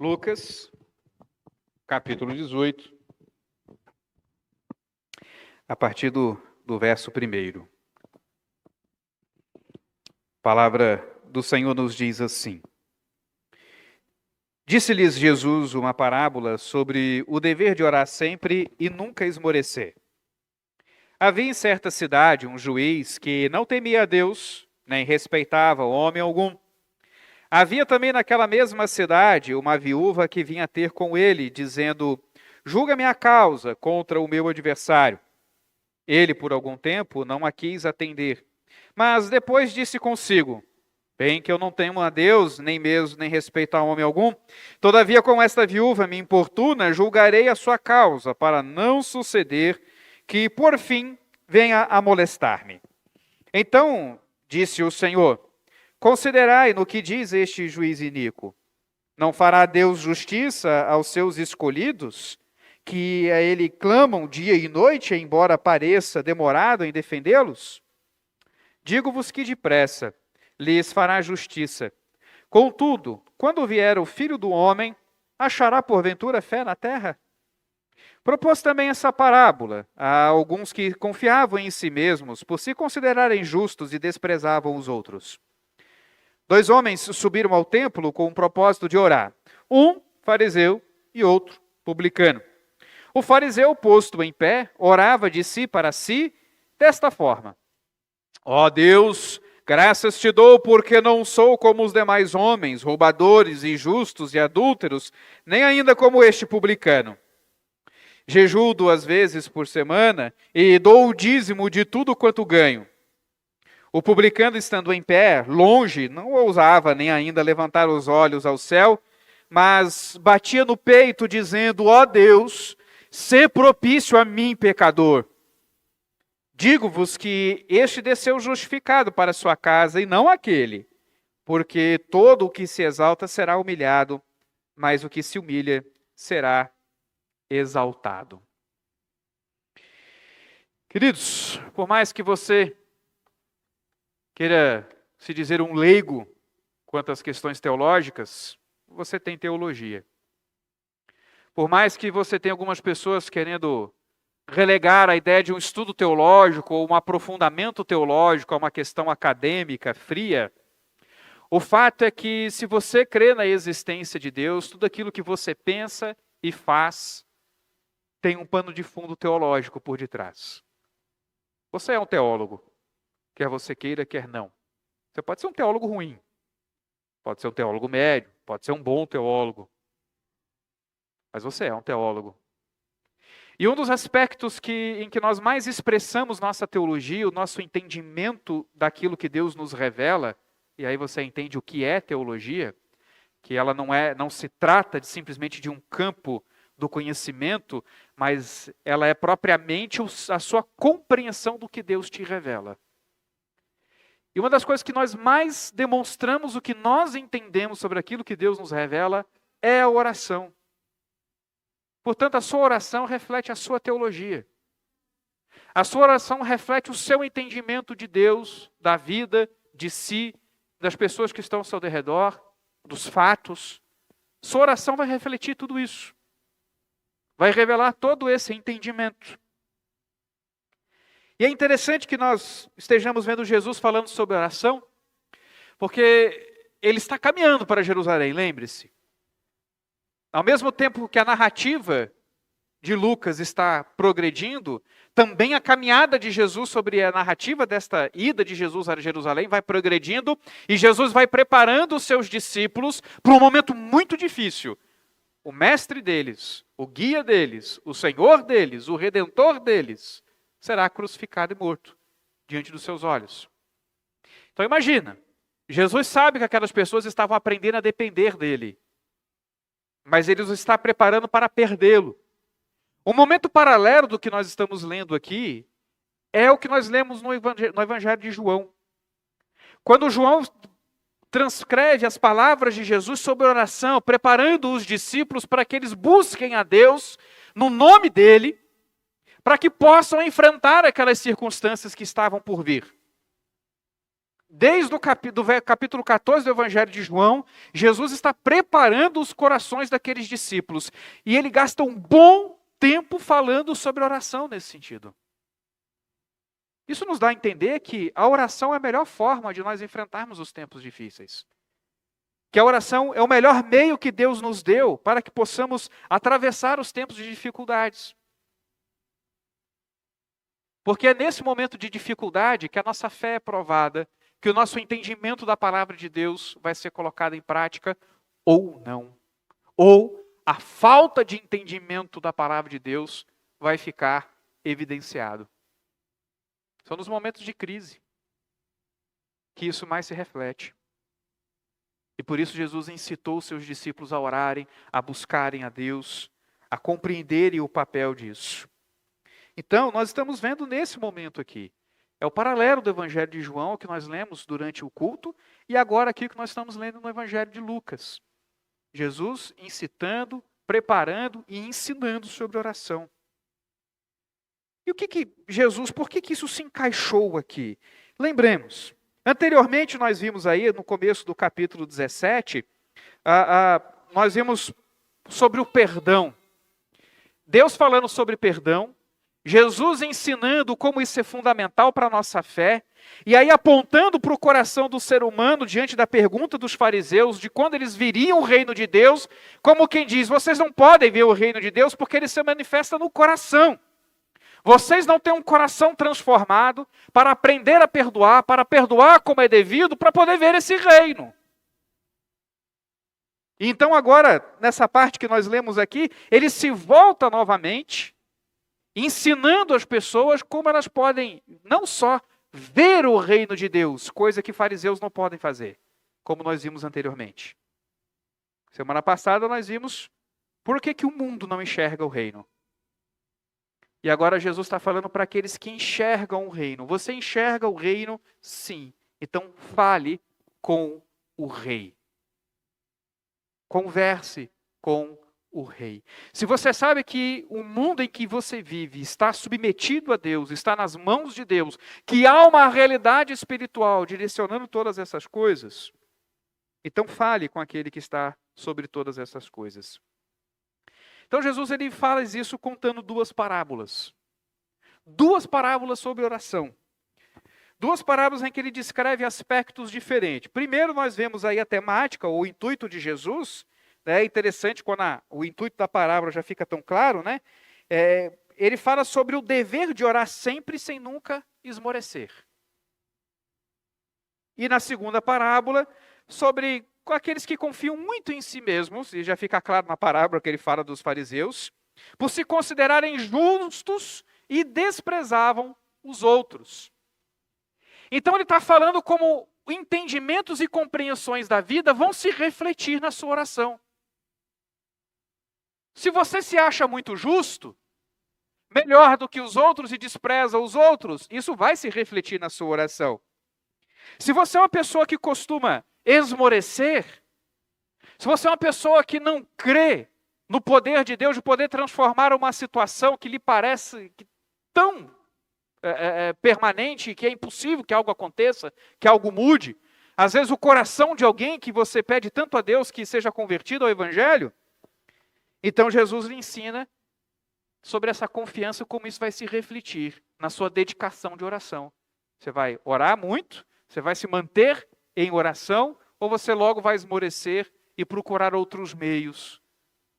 Lucas, capítulo 18, a partir do verso 1. A palavra do Senhor nos diz assim: Disse-lhes Jesus uma parábola sobre o dever de orar sempre e nunca esmorecer. Havia em certa cidade um juiz que não temia a Deus, nem respeitava homem algum. Havia também naquela mesma cidade uma viúva que vinha ter com ele, dizendo: julga-me a causa contra o meu adversário. Ele, por algum tempo, não a quis atender. Mas depois disse consigo: bem que eu não temo a Deus, nem respeito a homem algum. Todavia, como esta viúva me importuna, julgarei a sua causa, para não suceder que, por fim, venha a molestar-me. Então, disse o Senhor: considerai no que diz este juiz iníquo. Não fará Deus justiça aos seus escolhidos, que a ele clamam dia e noite, embora pareça demorado em defendê-los? Digo-vos que depressa lhes fará justiça. Contudo, quando vier o Filho do Homem, achará porventura fé na terra? Propôs também essa parábola a alguns que confiavam em si mesmos, por se considerarem justos e desprezavam os outros. 2 homens subiram ao templo com o propósito de orar, um fariseu e outro publicano. O fariseu, posto em pé, orava de si para si desta forma: ó Deus, graças te dou porque não sou como os demais homens, roubadores, injustos e adúlteros, nem ainda como este publicano. Jejuo 2 vezes por semana e dou o dízimo de tudo quanto ganho. O publicano, estando em pé, longe, não ousava nem ainda levantar os olhos ao céu, mas batia no peito, dizendo: ó Deus, sê propício a mim, pecador. Digo-vos que este desceu justificado para sua casa, e não aquele, porque todo o que se exalta será humilhado, mas o que se humilha será exaltado. Queridos, por mais que você queira se dizer um leigo quanto às questões teológicas, você tem teologia. Por mais que você tenha algumas pessoas querendo relegar a ideia de um estudo teológico ou um aprofundamento teológico a uma questão acadêmica, fria, o fato é que se você crê na existência de Deus, tudo aquilo que você pensa e faz tem um pano de fundo teológico por detrás. Você é um teólogo, quer você queira, quer não. Você pode ser um teólogo ruim, pode ser um teólogo médio, pode ser um bom teólogo, mas você é um teólogo. E um dos aspectos em que nós mais expressamos nossa teologia, o nosso entendimento daquilo que Deus nos revela, e aí você entende o que é teologia, que ela não se trata simplesmente de um campo do conhecimento, mas ela é propriamente a sua compreensão do que Deus te revela. E uma das coisas que nós mais demonstramos o que nós entendemos sobre aquilo que Deus nos revela é a oração. Portanto, a sua oração reflete a sua teologia. A sua oração reflete o seu entendimento de Deus, da vida, de si, das pessoas que estão ao seu redor, dos fatos. Sua oração vai refletir tudo isso. Vai revelar todo esse entendimento. E é interessante que nós estejamos vendo Jesus falando sobre oração, porque ele está caminhando para Jerusalém, lembre-se. Ao mesmo tempo que a narrativa de Lucas está progredindo, também a caminhada de Jesus sobre a narrativa desta ida de Jesus a Jerusalém vai progredindo, e Jesus vai preparando os seus discípulos para um momento muito difícil. O mestre deles, o guia deles, o Senhor deles, o Redentor deles, será crucificado e morto diante dos seus olhos. Então imagina, Jesus sabe que aquelas pessoas estavam aprendendo a depender dele, mas ele os está preparando para perdê-lo. Um momento paralelo do que nós estamos lendo aqui é o que nós lemos no Evangelho de João. Quando João transcreve as palavras de Jesus sobre oração, preparando os discípulos para que eles busquem a Deus no nome dele, para que possam enfrentar aquelas circunstâncias que estavam por vir. Desde o capítulo 14 do Evangelho de João, Jesus está preparando os corações daqueles discípulos. E ele gasta um bom tempo falando sobre oração nesse sentido. Isso nos dá a entender que a oração é a melhor forma de nós enfrentarmos os tempos difíceis. Que a oração é o melhor meio que Deus nos deu para que possamos atravessar os tempos de dificuldades. Porque é nesse momento de dificuldade que a nossa fé é provada, que o nosso entendimento da palavra de Deus vai ser colocado em prática ou não. Ou a falta de entendimento da palavra de Deus vai ficar evidenciado. São nos momentos de crise que isso mais se reflete. E por isso Jesus incitou os seus discípulos a orarem, a buscarem a Deus, a compreenderem o papel disso. Então, nós estamos vendo nesse momento aqui. É o paralelo do Evangelho de João que nós lemos durante o culto e agora aqui que nós estamos lendo no Evangelho de Lucas. Jesus incitando, preparando e ensinando sobre oração. E por que isso se encaixou aqui? Lembremos, anteriormente nós vimos aí, no começo do capítulo 17, nós vimos sobre o perdão. Deus falando sobre perdão, Jesus ensinando como isso é fundamental para a nossa fé, e aí apontando para o coração do ser humano, diante da pergunta dos fariseus, de quando eles viriam o reino de Deus, como quem diz, vocês não podem ver o reino de Deus porque ele se manifesta no coração. Vocês não têm um coração transformado para aprender a perdoar, para perdoar como é devido, para poder ver esse reino. E então agora, nessa parte que nós lemos aqui, ele se volta novamente, ensinando as pessoas como elas podem não só ver o reino de Deus, coisa que fariseus não podem fazer, como nós vimos anteriormente. Semana passada nós vimos por que o mundo não enxerga o reino. E agora Jesus está falando para aqueles que enxergam o reino. Você enxerga o reino? Sim. Então fale com o rei. Converse com o rei. Se você sabe que o mundo em que você vive está submetido a Deus, está nas mãos de Deus, que há uma realidade espiritual direcionando todas essas coisas, então fale com aquele que está sobre todas essas coisas. Então Jesus ele faz isso contando duas parábolas. Duas parábolas sobre oração. Duas parábolas em que ele descreve aspectos diferentes. Primeiro nós vemos aí a temática, ou o intuito de Jesus. É interessante quando o intuito da parábola já fica tão claro, né? Ele fala sobre o dever de orar sempre sem nunca esmorecer. E na segunda parábola, sobre aqueles que confiam muito em si mesmos, e já fica claro na parábola que ele fala dos fariseus, por se considerarem justos e desprezavam os outros. Então ele está falando como entendimentos e compreensões da vida vão se refletir na sua oração. Se você se acha muito justo, melhor do que os outros e despreza os outros, isso vai se refletir na sua oração. Se você é uma pessoa que costuma esmorecer, se você é uma pessoa que não crê no poder de Deus de poder transformar uma situação que lhe parece tão permanente, que é impossível que algo aconteça, que algo mude, às vezes o coração de alguém que você pede tanto a Deus que seja convertido ao Evangelho, então Jesus lhe ensina sobre essa confiança, como isso vai se refletir na sua dedicação de oração. Você vai orar muito, você vai se manter em oração, ou você logo vai esmorecer e procurar outros meios,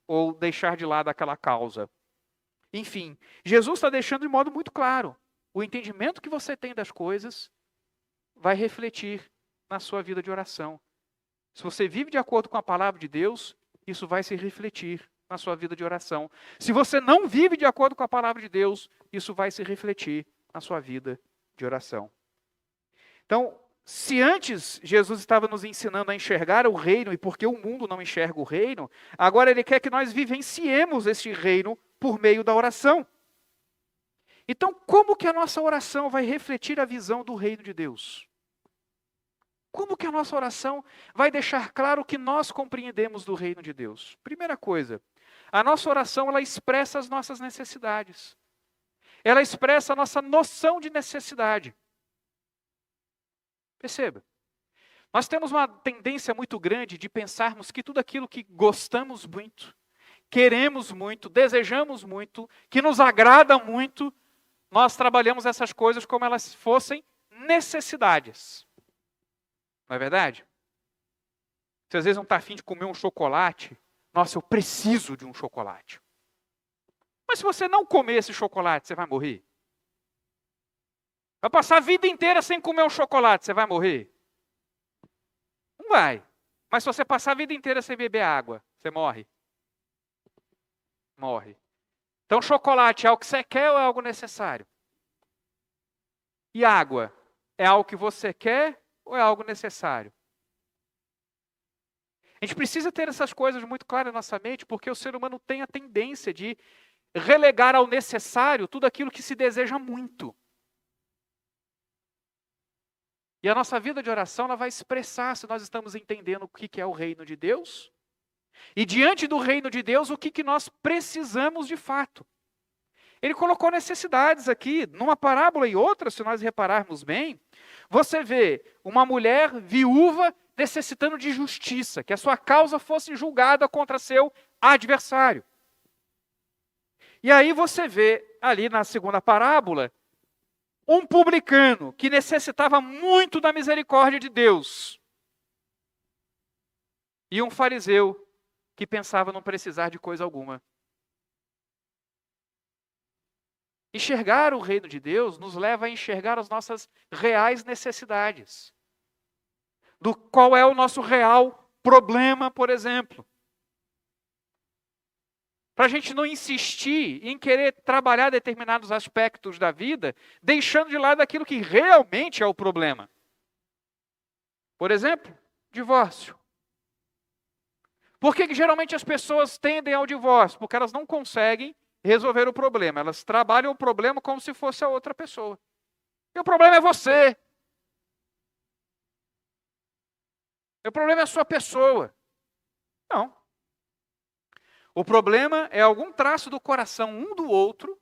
ou deixar de lado aquela causa. Enfim, Jesus está deixando de modo muito claro, o entendimento que você tem das coisas vai refletir na sua vida de oração. Se você vive de acordo com a palavra de Deus, isso vai se refletir na sua vida de oração. Se você não vive de acordo com a palavra de Deus, isso vai se refletir na sua vida de oração. Então, se antes Jesus estava nos ensinando a enxergar o reino e porque o mundo não enxerga o reino, agora ele quer que nós vivenciemos este reino por meio da oração. Então, como que a nossa oração vai refletir a visão do reino de Deus? Como que a nossa oração vai deixar claro o que nós compreendemos do reino de Deus? Primeira coisa, a nossa oração ela expressa as nossas necessidades. Ela expressa a nossa noção de necessidade. Perceba. Nós temos uma tendência muito grande de pensarmos que tudo aquilo que gostamos muito, queremos muito, desejamos muito, que nos agrada muito, nós trabalhamos essas coisas como elas fossem necessidades. Não é verdade? Você às vezes não está afim de comer um chocolate. Nossa, eu preciso de um chocolate. Mas se você não comer esse chocolate, você vai morrer? Vai passar a vida inteira sem comer um chocolate, você vai morrer? Não vai. Mas se você passar a vida inteira sem beber água, você morre? Morre. Então chocolate é algo que você quer ou é algo necessário? E água é algo que você quer ou é algo necessário? A gente precisa ter essas coisas muito claras na nossa mente, porque o ser humano tem a tendência de relegar ao necessário tudo aquilo que se deseja muito. E a nossa vida de oração ela vai expressar se nós estamos entendendo o que é o reino de Deus. E diante do reino de Deus, o que nós precisamos de fato. Ele colocou necessidades aqui, numa parábola e outra, se nós repararmos bem, você vê uma mulher viúva necessitando de justiça, que a sua causa fosse julgada contra seu adversário. E aí você vê ali na segunda parábola, um publicano que necessitava muito da misericórdia de Deus. E um fariseu que pensava não precisar de coisa alguma. Enxergar o reino de Deus nos leva a enxergar as nossas reais necessidades. Do qual é o nosso real problema, por exemplo. Para a gente não insistir em querer trabalhar determinados aspectos da vida, deixando de lado aquilo que realmente é o problema. Por exemplo, divórcio. Por que geralmente as pessoas tendem ao divórcio? Porque elas não conseguem resolver o problema. Elas trabalham o problema como se fosse a outra pessoa. E o problema é você. O problema é a sua pessoa. Não. O problema é algum traço do coração um do outro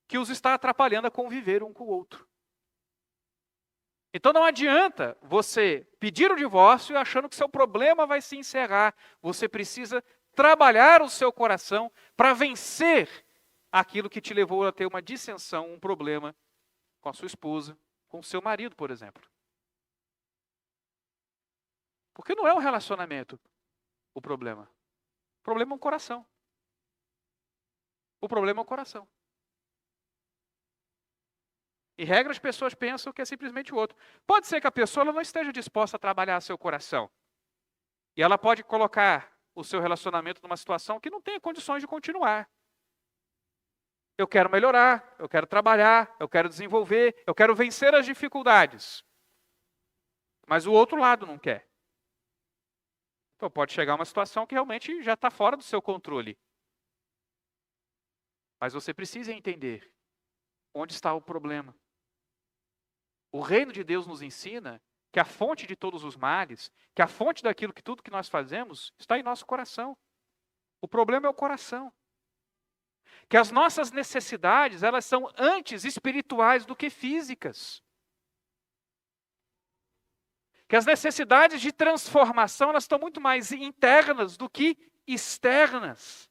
que os está atrapalhando a conviver um com o outro. Então não adianta você pedir o divórcio achando que seu problema vai se encerrar. Você precisa trabalhar o seu coração para vencer aquilo que te levou a ter uma dissensão, um problema com a sua esposa, com o seu marido, por exemplo. Porque não é o relacionamento o problema. O problema é o coração. O problema é o coração. Em regra, as pessoas pensam que é simplesmente o outro. Pode ser que a pessoa ela não esteja disposta a trabalhar seu coração. E ela pode colocar o seu relacionamento numa situação que não tenha condições de continuar. Eu quero melhorar, eu quero trabalhar, eu quero desenvolver, eu quero vencer as dificuldades. Mas o outro lado não quer. Então pode chegar uma situação que realmente já está fora do seu controle. Mas você precisa entender onde está o problema. O reino de Deus nos ensina que a fonte de todos os males, que a fonte daquilo que tudo que nós fazemos, está em nosso coração. O problema é o coração. Que as nossas necessidades, elas são antes espirituais do que físicas. Que as necessidades de transformação, elas estão muito mais internas do que externas.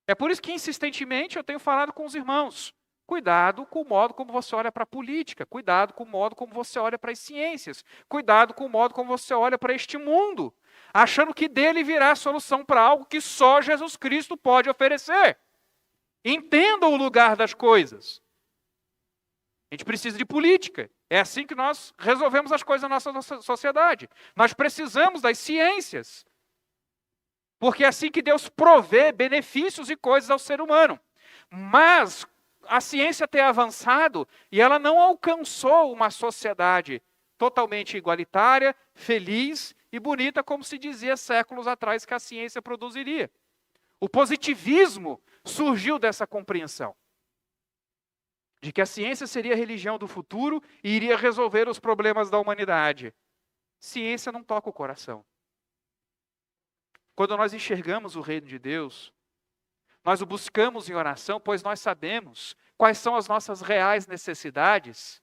É por isso que insistentemente eu tenho falado com os irmãos. Cuidado com o modo como você olha para a política. Cuidado com o modo como você olha para as ciências. Cuidado com o modo como você olha para este mundo. Achando que dele virá a solução para algo que só Jesus Cristo pode oferecer. Entenda o lugar das coisas. A gente precisa de política. É assim que nós resolvemos as coisas na nossa sociedade. Nós precisamos das ciências. Porque é assim que Deus provê benefícios e coisas ao ser humano. Mas a ciência tem avançado e ela não alcançou uma sociedade totalmente igualitária, feliz e bonita, como se dizia séculos atrás que a ciência produziria. O positivismo surgiu dessa compreensão. De que a ciência seria a religião do futuro e iria resolver os problemas da humanidade. Ciência não toca o coração. Quando nós enxergamos o reino de Deus, nós o buscamos em oração, pois nós sabemos quais são as nossas reais necessidades.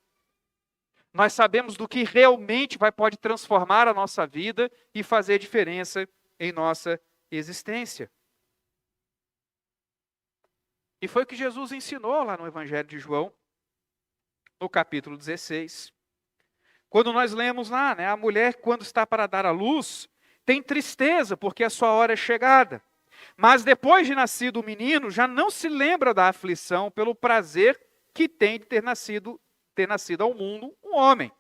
Nós sabemos do que realmente pode transformar a nossa vida e fazer diferença em nossa existência. E foi o que Jesus ensinou lá no Evangelho de João, no capítulo 16. Quando nós lemos lá, a mulher, quando está para dar à luz, tem tristeza, porque a sua hora é chegada. Mas depois de nascido o menino, já não se lembra da aflição pelo prazer que tem de ter nascido ao mundo um homem.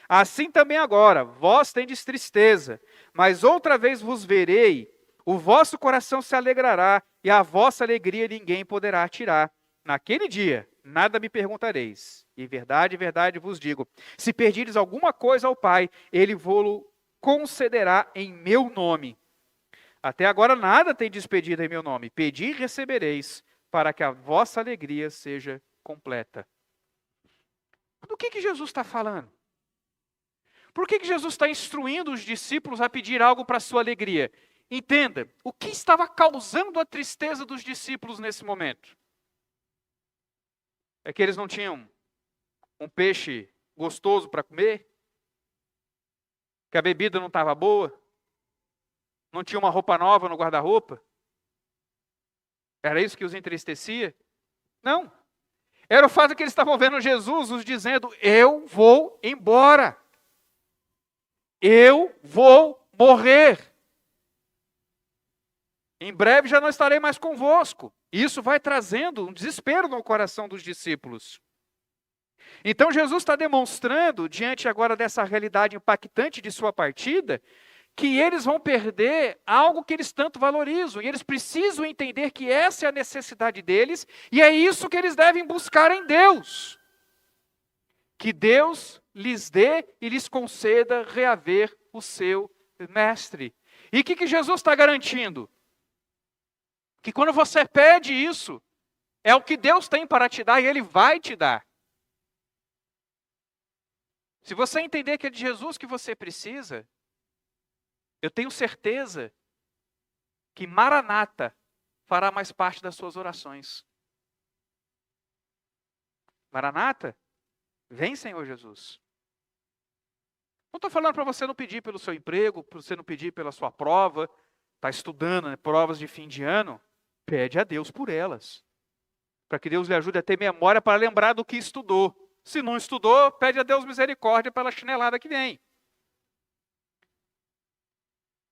Assim também agora, vós tendes tristeza, mas outra vez vos verei, o vosso coração se alegrará, e a vossa alegria ninguém poderá tirar. Naquele dia, nada me perguntareis. E verdade, verdade vos digo, se pedirdes alguma coisa ao Pai, Ele vô-lo concederá em meu nome. Até agora nada tendes pedido em meu nome. Pedi e recebereis, para que a vossa alegria seja completa. Do que Jesus está falando? Por que Jesus está instruindo os discípulos a pedir algo para a sua alegria? Entenda, o que estava causando a tristeza dos discípulos nesse momento? É que eles não tinham um peixe gostoso para comer? Que a bebida não estava boa? Não tinha uma roupa nova no guarda-roupa? Era isso que os entristecia? Não. Era o fato que eles estavam vendo Jesus os dizendo, eu vou embora. Eu vou morrer. Em breve já não estarei mais convosco. Isso vai trazendo um desespero no coração dos discípulos. Então Jesus está demonstrando, diante agora dessa realidade impactante de sua partida, que eles vão perder algo que eles tanto valorizam. E eles precisam entender que essa é a necessidade deles, e é isso que eles devem buscar em Deus. Que Deus lhes dê e lhes conceda reaver o seu mestre. E o que Jesus está garantindo? Que quando você pede isso, é o que Deus tem para te dar e Ele vai te dar. Se você entender que é de Jesus que você precisa, eu tenho certeza que Maranata fará mais parte das suas orações. Maranata, vem Senhor Jesus. Não estou falando para você não pedir pelo seu emprego, para você não pedir pela sua prova, está estudando, provas de fim de ano, pede a Deus por elas. Para que Deus lhe ajude a ter memória para lembrar do que estudou. Se não estudou, pede a Deus misericórdia pela chinelada que vem.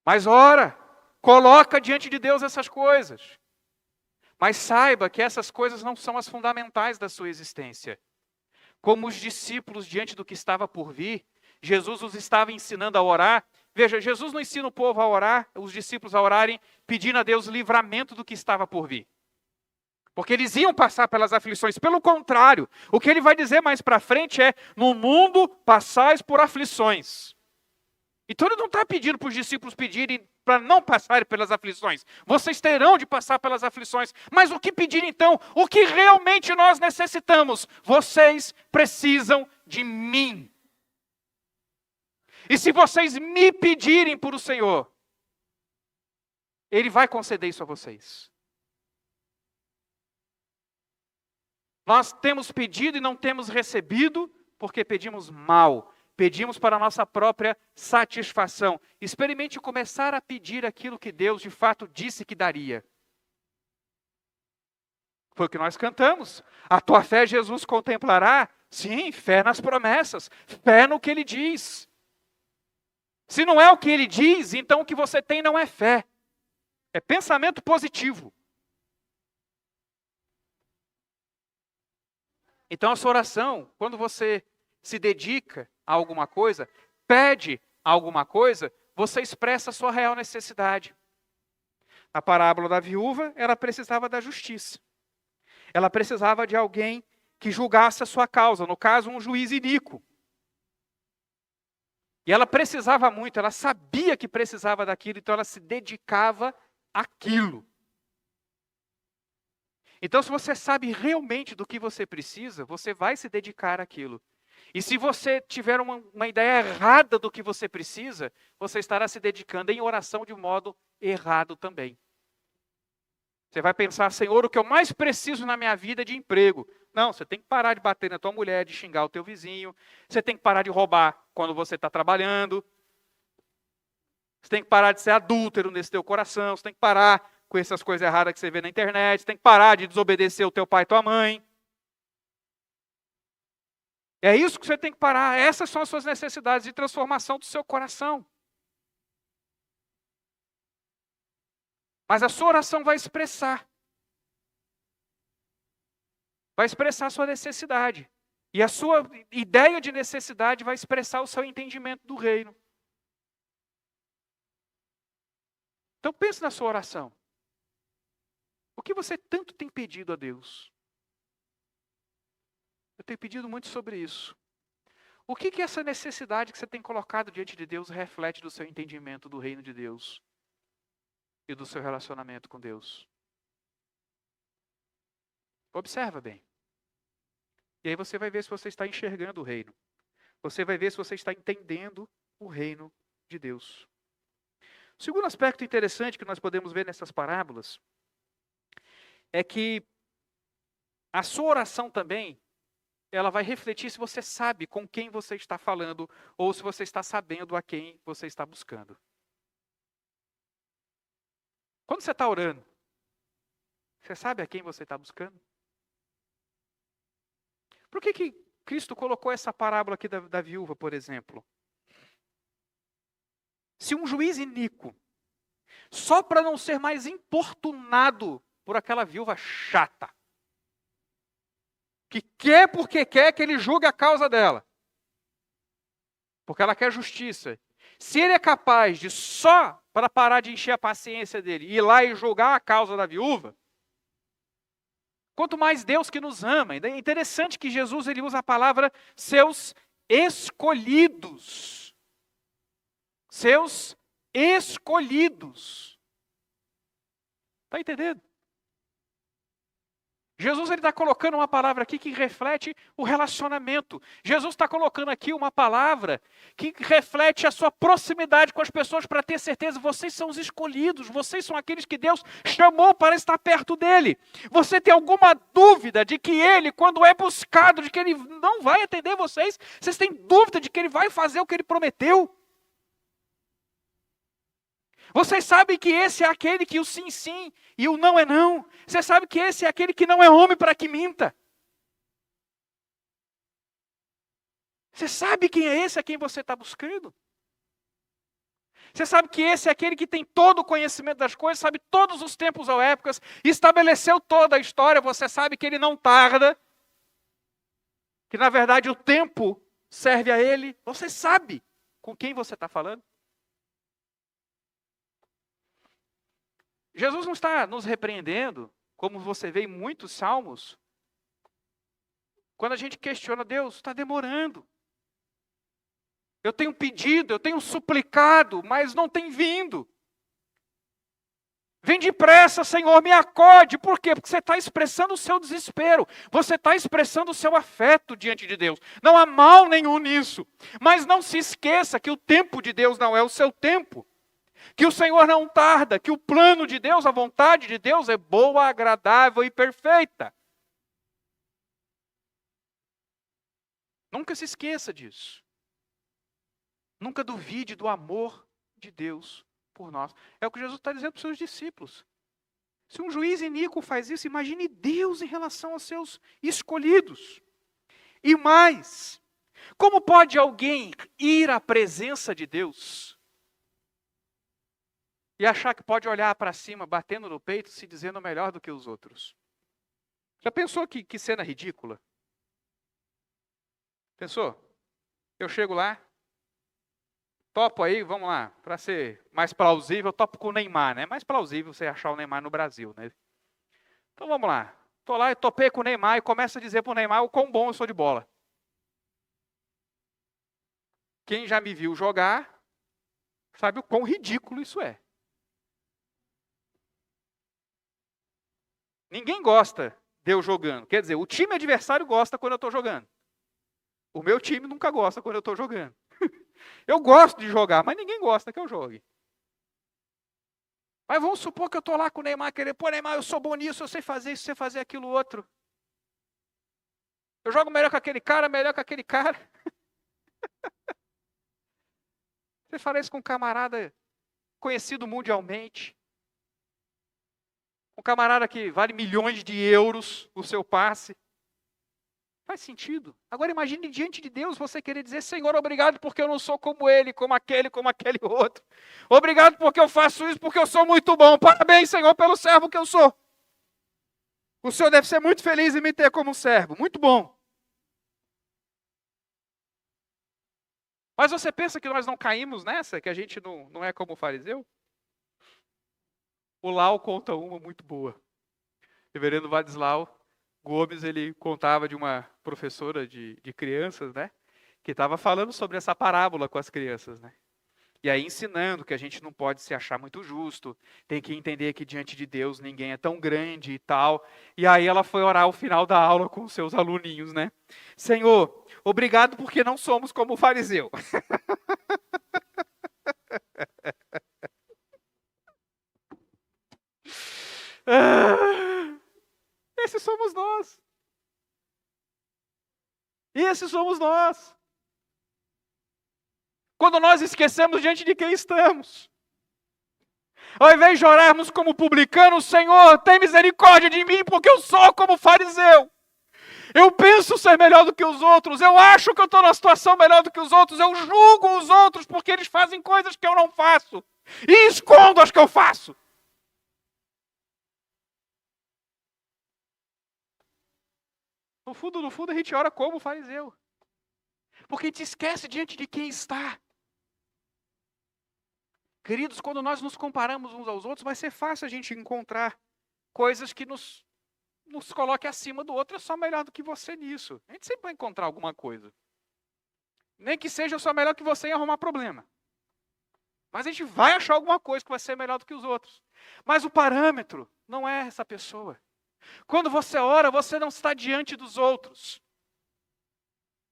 Mas ora, coloca diante de Deus essas coisas. Mas saiba que essas coisas não são as fundamentais da sua existência. Como os discípulos diante do que estava por vir, Jesus os estava ensinando a orar. Veja, Jesus não ensina o povo a orar, os discípulos a orarem, pedindo a Deus livramento do que estava por vir. Porque eles iam passar pelas aflições. Pelo contrário, o que ele vai dizer mais para frente é, no mundo passais por aflições. Então ele não está pedindo para os discípulos pedirem para não passarem pelas aflições. Vocês terão de passar pelas aflições. Mas o que pedir então? O que realmente nós necessitamos? Vocês precisam de mim. E se vocês me pedirem por o Senhor, Ele vai conceder isso a vocês. Nós temos pedido e não temos recebido porque pedimos mal. Pedimos para a nossa própria satisfação. Experimente começar a pedir aquilo que Deus de fato disse que daria. Foi o que nós cantamos. A tua fé Jesus contemplará. Sim, fé nas promessas. Fé no que Ele diz. Se não é o que Ele diz, então o que você tem não é fé. É pensamento positivo. Então a sua oração, quando você se dedica a alguma coisa, pede alguma coisa, você expressa a sua real necessidade. Na parábola da viúva, ela precisava da justiça. Ela precisava de alguém que julgasse a sua causa, no caso, um juiz iníquo. E ela precisava muito, ela sabia que precisava daquilo, então ela se dedicava àquilo. Então, se você sabe realmente do que você precisa, você vai se dedicar àquilo. E se você tiver uma ideia errada do que você precisa, você estará se dedicando em oração de modo errado também. Você vai pensar, Senhor, o que eu mais preciso na minha vida é de emprego. Não, você tem que parar de bater na tua mulher, de xingar o teu vizinho. Você tem que parar de roubar quando você está trabalhando. Você tem que parar de ser adúltero nesse teu coração. Você tem que parar com essas coisas erradas que você vê na internet. Você tem que parar de desobedecer o teu pai e tua mãe. É isso que você tem que parar. Essas são as suas necessidades de transformação do seu coração. Mas a sua oração vai expressar. Vai expressar a sua necessidade. E a sua ideia de necessidade vai expressar o seu entendimento do reino. Então pense na sua oração. O que você tanto tem pedido a Deus? Eu tenho pedido muito sobre isso. O que essa necessidade que você tem colocado diante de Deus reflete do seu entendimento do reino de Deus? E do seu relacionamento com Deus? Observa bem. E aí você vai ver se você está enxergando o reino. Você vai ver se você está entendendo o reino de Deus. O segundo aspecto interessante que nós podemos ver nessas parábolas é que a sua oração também, ela vai refletir se você sabe com quem você está falando ou se você está sabendo a quem você está buscando. Quando você está orando, você sabe a quem você está buscando? Por que Cristo colocou essa parábola aqui da viúva, por exemplo? Se um juiz iníquo, só para não ser mais importunado por aquela viúva chata, que quer porque quer que ele julgue a causa dela, porque ela quer justiça. Se ele é capaz de só para parar de encher a paciência dele, ir lá e julgar a causa da viúva, quanto mais Deus que nos ama. É interessante que Jesus ele usa a palavra seus escolhidos. Seus escolhidos. Está entendendo? Jesus está colocando uma palavra aqui que reflete o relacionamento. Jesus está colocando aqui uma palavra que reflete a sua proximidade com as pessoas para ter certeza. Vocês são os escolhidos, vocês são aqueles que Deus chamou para estar perto dele. Você tem alguma dúvida de que ele, quando é buscado, de que ele não vai atender vocês? Vocês têm dúvida de que ele vai fazer o que ele prometeu? Vocês sabem que esse é aquele que o sim, sim e o não é não. Você sabe que esse é aquele que não é homem para que minta. Você sabe quem é esse a quem você está buscando? Você sabe que esse é aquele que tem todo o conhecimento das coisas, sabe todos os tempos ou épocas, estabeleceu toda a história, você sabe que ele não tarda, que na verdade o tempo serve a ele. Você sabe com quem você está falando? Jesus não está nos repreendendo, como você vê em muitos salmos, quando a gente questiona Deus, está demorando. Eu tenho pedido, eu tenho suplicado, mas não tem vindo. Vem depressa, Senhor, me acode. Por quê? Porque você está expressando o seu desespero. Você está expressando o seu afeto diante de Deus. Não há mal nenhum nisso. Mas não se esqueça que o tempo de Deus não é o seu tempo. Que o Senhor não tarda, que o plano de Deus, a vontade de Deus é boa, agradável e perfeita. Nunca se esqueça disso. Nunca duvide do amor de Deus por nós. É o que Jesus está dizendo para os seus discípulos. Se um juiz iníquo faz isso, imagine Deus em relação aos seus escolhidos. E mais, como pode alguém ir à presença de Deus e achar que pode olhar para cima, batendo no peito, se dizendo melhor do que os outros? Já pensou que cena ridícula? Pensou? Eu chego lá, topo aí, vamos lá, para ser mais plausível, topo com o Neymar, né? É mais plausível você achar o Neymar no Brasil, né? Então vamos lá. Estou lá e topei com o Neymar e começo a dizer para o Neymar o quão bom eu sou de bola. Quem já me viu jogar, sabe o quão ridículo isso é. Ninguém gosta de eu jogando. Quer dizer, o time adversário gosta quando eu estou jogando. O meu time nunca gosta quando eu estou jogando. Eu gosto de jogar, mas ninguém gosta que eu jogue. Mas vamos supor que eu estou lá com o Neymar, querer, pô, Neymar, eu sou bom nisso, eu sei fazer isso, sei fazer aquilo outro. Eu jogo melhor que aquele cara, melhor que aquele cara. Você fala isso com um camarada conhecido mundialmente. Um camarada que vale milhões de euros o seu passe. Faz sentido. Agora imagine diante de Deus você querer dizer: Senhor, obrigado porque eu não sou como ele, como aquele outro. Obrigado porque eu faço isso, porque eu sou muito bom. Parabéns, Senhor, pelo servo que eu sou. O Senhor deve ser muito feliz em me ter como servo. Muito bom. Mas você pensa que nós não caímos nessa? Que a gente não é como o fariseu? O Lau conta uma muito boa. O reverendo Vadislau Gomes, ele contava de uma professora de crianças, né? Que estava falando sobre essa parábola com as crianças, né? E aí ensinando que a gente não pode se achar muito justo, tem que entender que diante de Deus ninguém é tão grande e tal. E aí ela foi orar ao final da aula com os seus aluninhos, né? Senhor, obrigado porque não somos como o fariseu. Esses somos nós. Esses somos nós. Quando nós esquecemos diante de quem estamos. Ao invés de orarmos como publicanos, Senhor, tem misericórdia de mim, porque eu sou como fariseu. Eu penso ser melhor do que os outros, eu acho que eu estou numa situação melhor do que os outros, eu julgo os outros porque eles fazem coisas que eu não faço. E escondo as que eu faço. No fundo, a gente ora como fariseu. Porque a gente esquece diante de quem está. Queridos, quando nós nos comparamos uns aos outros, vai ser fácil a gente encontrar coisas que nos coloquem acima do outro. Eu sou melhor do que você nisso. A gente sempre vai encontrar alguma coisa. Nem que seja eu sou melhor que você em arrumar problema. Mas a gente vai achar alguma coisa que vai ser melhor do que os outros. Mas o parâmetro não é essa pessoa. Quando você ora, você não está diante dos outros.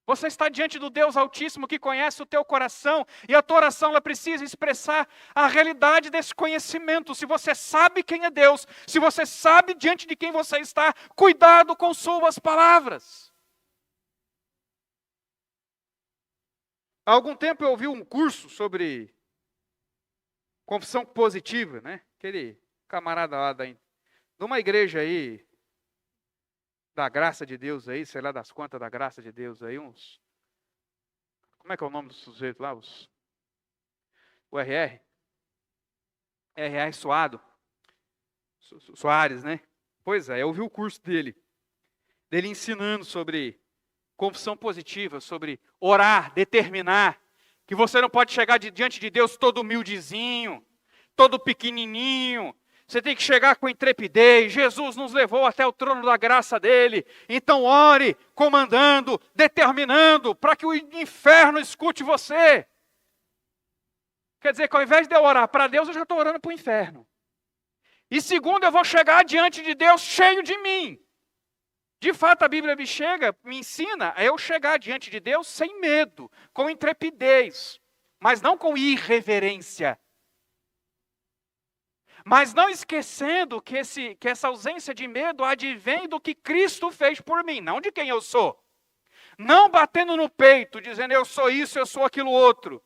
Você está diante do Deus Altíssimo que conhece o teu coração e a tua oração ela precisa expressar a realidade desse conhecimento. Se você sabe quem é Deus, se você sabe diante de quem você está, cuidado com suas palavras. Há algum tempo eu ouvi um curso sobre confissão positiva, né? Aquele camarada lá de uma igreja aí, da graça de Deus aí, sei lá das quantas da graça de Deus aí, como é que é o nome do sujeito lá? O RR? RR Soares, né? Pois é, eu ouvi o curso dele ensinando sobre confissão positiva, sobre orar, determinar, que você não pode chegar diante de Deus todo humildezinho, todo pequenininho. Você tem que chegar com intrepidez. Jesus nos levou até o trono da graça dele. Então ore, comandando, determinando, para que o inferno escute você. Quer dizer que ao invés de eu orar para Deus, eu já estou orando para o inferno. E segundo, eu vou chegar diante de Deus cheio de mim. De fato, a Bíblia me ensina a eu chegar diante de Deus sem medo, com intrepidez, mas não com irreverência. Mas não esquecendo que essa ausência de medo advém do que Cristo fez por mim, não de quem eu sou. Não batendo no peito, dizendo eu sou isso, eu sou aquilo outro.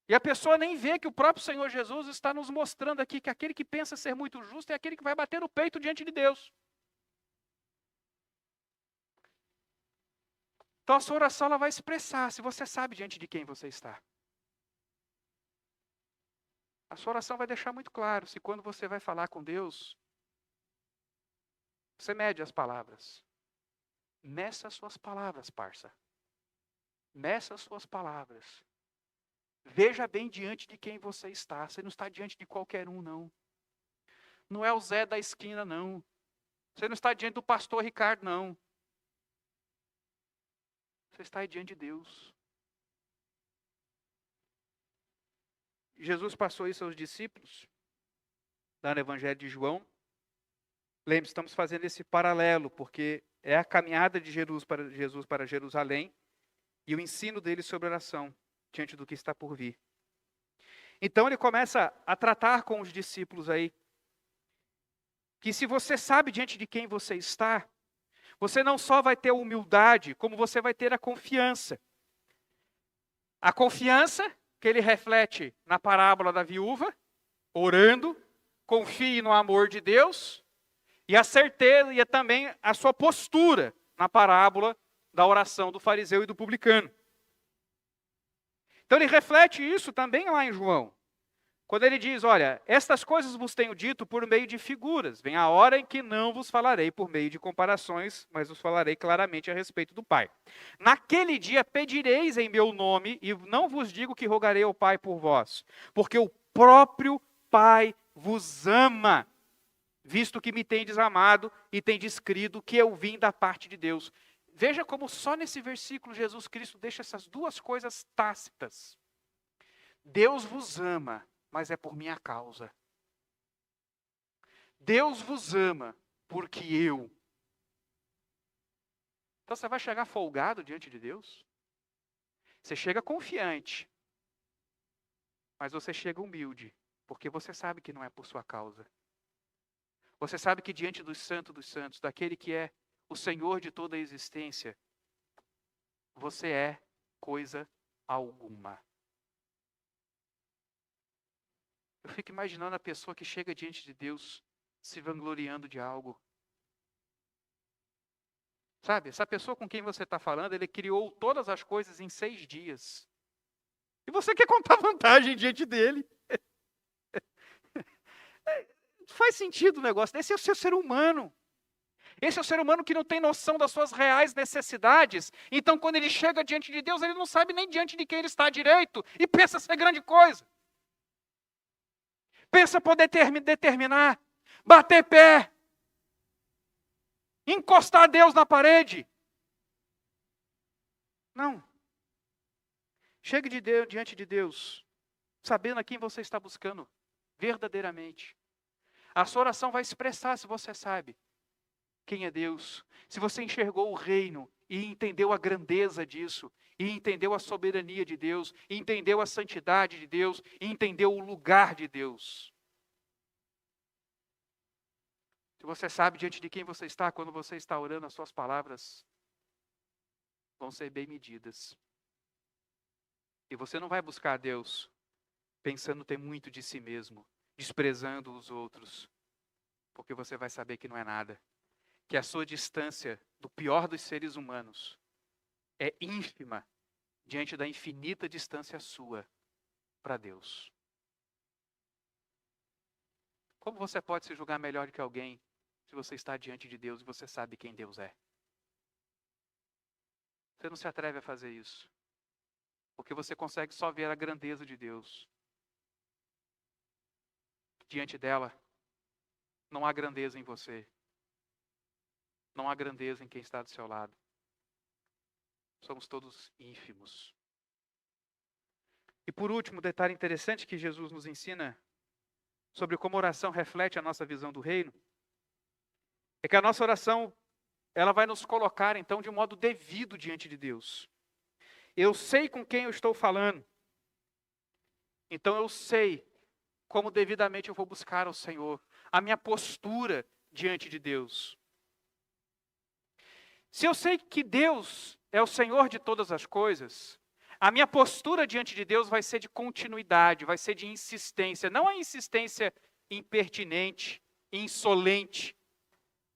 E a pessoa nem vê que o próprio Senhor Jesus está nos mostrando aqui que aquele que pensa ser muito justo é aquele que vai bater no peito diante de Deus. Então a sua oração ela vai expressar se você sabe diante de quem você está. A sua oração vai deixar muito claro se quando você vai falar com Deus, você mede as palavras. Meça as suas palavras, parça. Meça as suas palavras. Veja bem diante de quem você está. Você não está diante de qualquer um, não. Não é o Zé da esquina, não. Você não está diante do pastor Ricardo, não. Você está diante de Deus. Jesus passou isso aos discípulos, lá no Evangelho de João. Lembre-se, estamos fazendo esse paralelo, porque é a caminhada de Jesus para Jerusalém e o ensino dele sobre oração, diante do que está por vir. Então ele começa a tratar com os discípulos aí. que se você sabe diante de quem você está, você não só vai ter a humildade, como você vai ter a confiança. A confiança que ele reflete na parábola da viúva, orando, confie no amor de Deus, e a certeza e também a sua postura na parábola da oração do fariseu e do publicano. Então ele reflete isso também lá em João. Quando ele diz, olha, estas coisas vos tenho dito por meio de figuras. Vem a hora em que não vos falarei por meio de comparações, mas vos falarei claramente a respeito do Pai. Naquele dia pedireis em meu nome, e não vos digo que rogarei ao Pai por vós, porque o próprio Pai vos ama, visto que me tendes amado e tendes crido que eu vim da parte de Deus. Veja como só nesse versículo Jesus Cristo deixa essas duas coisas tácitas. Deus vos ama, mas é por minha causa. Deus vos ama, porque eu. Então você vai chegar folgado diante de Deus? Você chega confiante, mas você chega humilde, porque você sabe que não é por sua causa. Você sabe que diante dos santos, daquele que é o Senhor de toda a existência, você é coisa alguma. Eu fico imaginando a pessoa que chega diante de Deus se vangloriando de algo. Sabe, essa pessoa com quem você está falando, ele criou todas as coisas em 6 dias. E você quer contar vantagem diante dele. Faz sentido o negócio. Esse é o seu ser humano. Esse é o ser humano que não tem noção das suas reais necessidades. Então, quando ele chega diante de Deus, ele não sabe nem diante de quem ele está direito. E pensa ser grande coisa. Pensa poder determinar, bater pé, encostar Deus na parede. Não. Chegue diante de Deus, sabendo a quem você está buscando verdadeiramente. A sua oração vai expressar se você sabe quem é Deus. Se você enxergou o reino e entendeu a grandeza disso, e entendeu a soberania de Deus, e entendeu a santidade de Deus, e entendeu o lugar de Deus. Se você sabe diante de quem você está, quando você está orando, as suas palavras vão ser bem medidas. E você não vai buscar a Deus pensando ter muito de si mesmo, desprezando os outros, porque você vai saber que não é nada. Que a sua distância do pior dos seres humanos é ínfima diante da infinita distância sua para Deus. Como você pode se julgar melhor que alguém se você está diante de Deus e você sabe quem Deus é? Você não se atreve a fazer isso, porque você consegue só ver a grandeza de Deus. Diante dela, não há grandeza em você. Não há grandeza em quem está do seu lado. Somos todos ínfimos. E por último, detalhe interessante que Jesus nos ensina sobre como a oração reflete a nossa visão do reino, é que a nossa oração, ela vai nos colocar então de um modo devido diante de Deus. Eu sei com quem eu estou falando. Então eu sei como devidamente eu vou buscar ao Senhor. A minha postura diante de Deus. Se eu sei que Deus é o Senhor de todas as coisas, a minha postura diante de Deus vai ser de continuidade, vai ser de insistência. Não a insistência impertinente, insolente,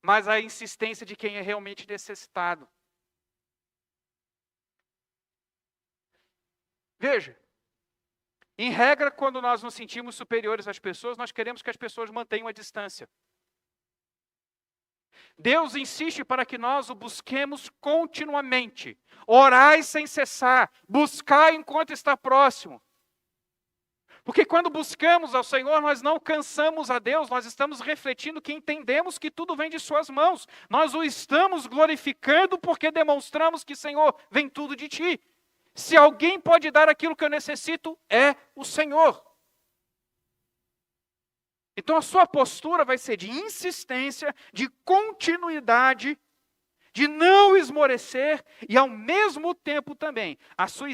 mas a insistência de quem é realmente necessitado. Veja, em regra, quando nós nos sentimos superiores às pessoas, nós queremos que as pessoas mantenham a distância. Deus insiste para que nós o busquemos continuamente. Orai sem cessar, buscai enquanto está próximo. Porque quando buscamos ao Senhor, nós não cansamos a Deus, nós estamos refletindo que entendemos que tudo vem de suas mãos. Nós o estamos glorificando porque demonstramos que, Senhor, vem tudo de ti. Se alguém pode dar aquilo que eu necessito, é o Senhor. Então a sua postura vai ser de insistência, de continuidade, de não esmorecer e ao mesmo tempo também a sua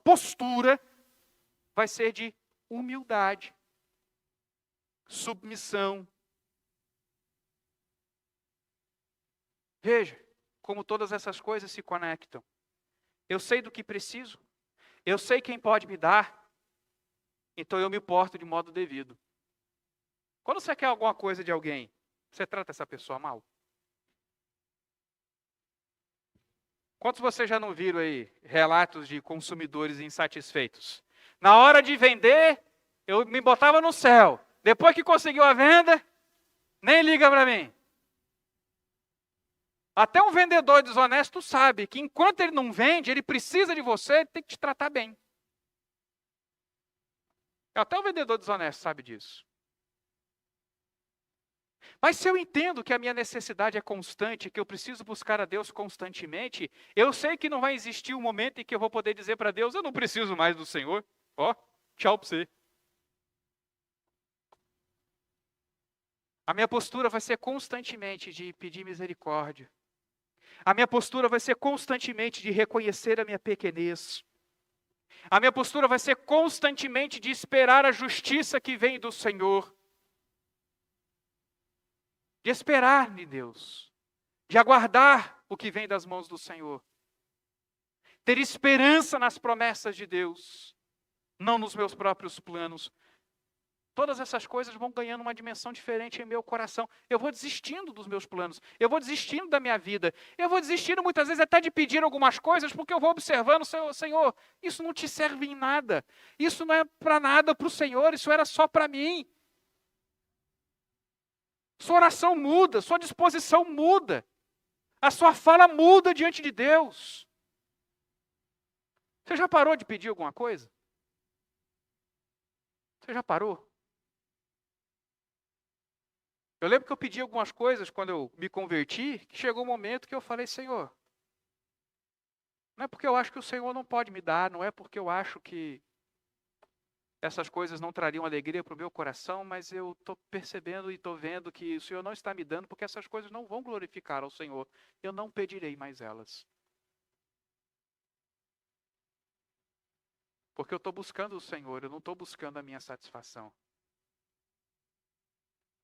postura vai ser de humildade. submissão. Veja como todas essas coisas se conectam. Eu sei do que preciso, eu sei quem pode me dar, então eu me porto de modo devido. Quando você quer alguma coisa de alguém, você trata essa pessoa mal? Quantos vocês já não viram aí relatos de consumidores insatisfeitos? Na hora de vender, eu me botava no céu. Depois que conseguiu a venda, nem liga para mim. Até um vendedor desonesto sabe que enquanto ele não vende, ele precisa de você, ele tem que te tratar bem. Até o vendedor desonesto sabe disso. Mas se eu entendo que a minha necessidade é constante, que eu preciso buscar a Deus constantemente, eu sei que não vai existir um momento em que eu vou poder dizer para Deus, eu não preciso mais do Senhor. Ó, tchau para você. A minha postura vai ser constantemente de pedir misericórdia. A minha postura vai ser constantemente de reconhecer a minha pequenez. A minha postura vai ser constantemente de esperar a justiça que vem do Senhor. De esperar em Deus. De aguardar o que vem das mãos do Senhor. Ter esperança nas promessas de Deus. Não nos meus próprios planos. Todas essas coisas vão ganhando uma dimensão diferente em meu coração. Eu vou desistindo dos meus planos. Eu vou desistindo da minha vida. Eu vou desistindo muitas vezes até de pedir algumas coisas, porque eu vou observando, Senhor, isso não te serve em nada. Isso não é para nada para o Senhor, isso era só para mim. Sua oração muda, sua disposição muda. A sua fala muda diante de Deus. Você já parou de pedir alguma coisa? Você já parou? Eu lembro que eu pedi algumas coisas quando eu me converti, que chegou um momento que eu falei, Senhor, não é porque eu acho que o Senhor não pode me dar, não é porque eu acho que essas coisas não trariam alegria para o meu coração, mas eu estou percebendo e estou vendo que o Senhor não está me dando, porque essas coisas não vão glorificar ao Senhor. Eu não pedirei mais elas. Porque eu estou buscando o Senhor, eu não estou buscando a minha satisfação.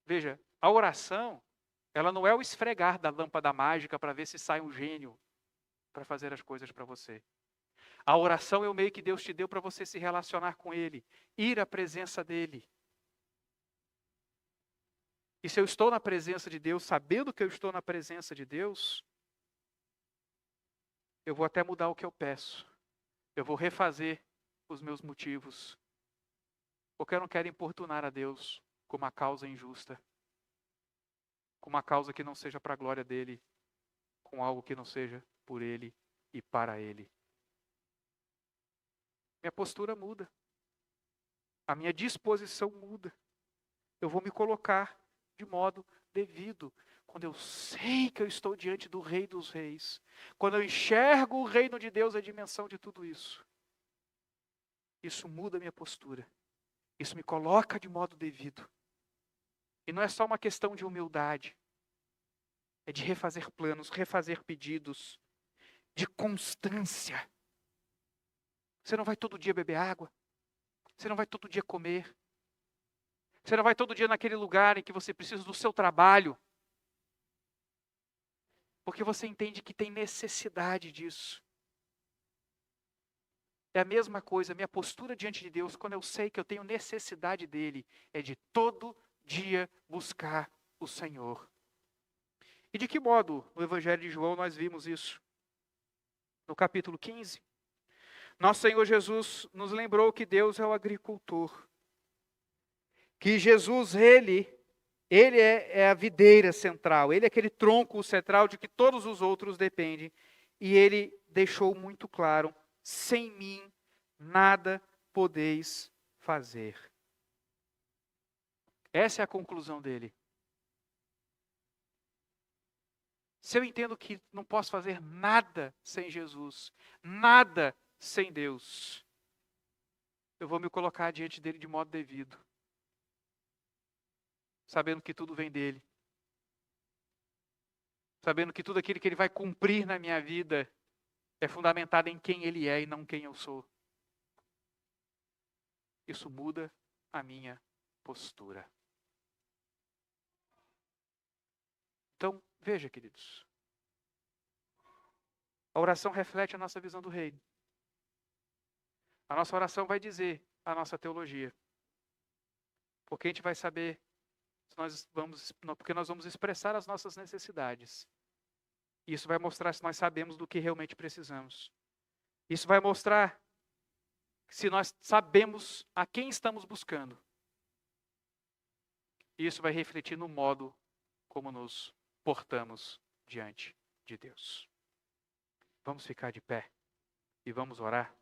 Veja, a oração, ela não é o esfregar da lâmpada mágica para ver se sai um gênio para fazer as coisas para você. A oração é o meio que Deus te deu para você se relacionar com Ele, ir à presença dEle. E se eu estou na presença de Deus, sabendo que eu estou na presença de Deus, eu vou até mudar o que eu peço. Eu vou refazer os meus motivos. Porque eu não quero importunar a Deus com uma causa injusta. Com uma causa que não seja para a glória dEle. Com algo que não seja por Ele e para Ele. Minha postura muda. A minha disposição muda. Eu vou me colocar de modo devido. Quando eu sei que eu estou diante do Rei dos Reis. Quando eu enxergo o reino de Deus, a dimensão de tudo isso. Isso muda a minha postura. Isso me coloca de modo devido. E não é só uma questão de humildade. É de refazer planos, refazer pedidos. De constância. Você não vai todo dia beber água. Você não vai todo dia comer. Você não vai todo dia naquele lugar em que você precisa do seu trabalho. Porque você entende que tem necessidade disso. É a mesma coisa, minha postura diante de Deus, quando eu sei que eu tenho necessidade dEle, é de todo dia buscar o Senhor. E de que modo no Evangelho de João nós vimos isso? No capítulo 15. Nosso Senhor Jesus nos lembrou que Deus é o agricultor. Que Jesus, Ele é a videira central. Ele é aquele tronco central de que todos os outros dependem. E Ele deixou muito claro, sem mim nada podeis fazer. Essa é a conclusão dele. Se eu entendo que não posso fazer nada sem Jesus, nada sem Deus, eu vou me colocar diante dele de modo devido, sabendo que tudo vem dele, sabendo que tudo aquilo que ele vai cumprir na minha vida é fundamentado em quem ele é e não quem eu sou. Isso muda a minha postura. Então, veja, queridos. A oração reflete a nossa visão do reino. A nossa oração vai dizer a nossa teologia. Porque a gente vai saber, porque nós vamos expressar as nossas necessidades. Isso vai mostrar se nós sabemos do que realmente precisamos. Isso vai mostrar se nós sabemos a quem estamos buscando. Isso vai refletir no modo como nos portamos diante de Deus. Vamos ficar de pé e vamos orar.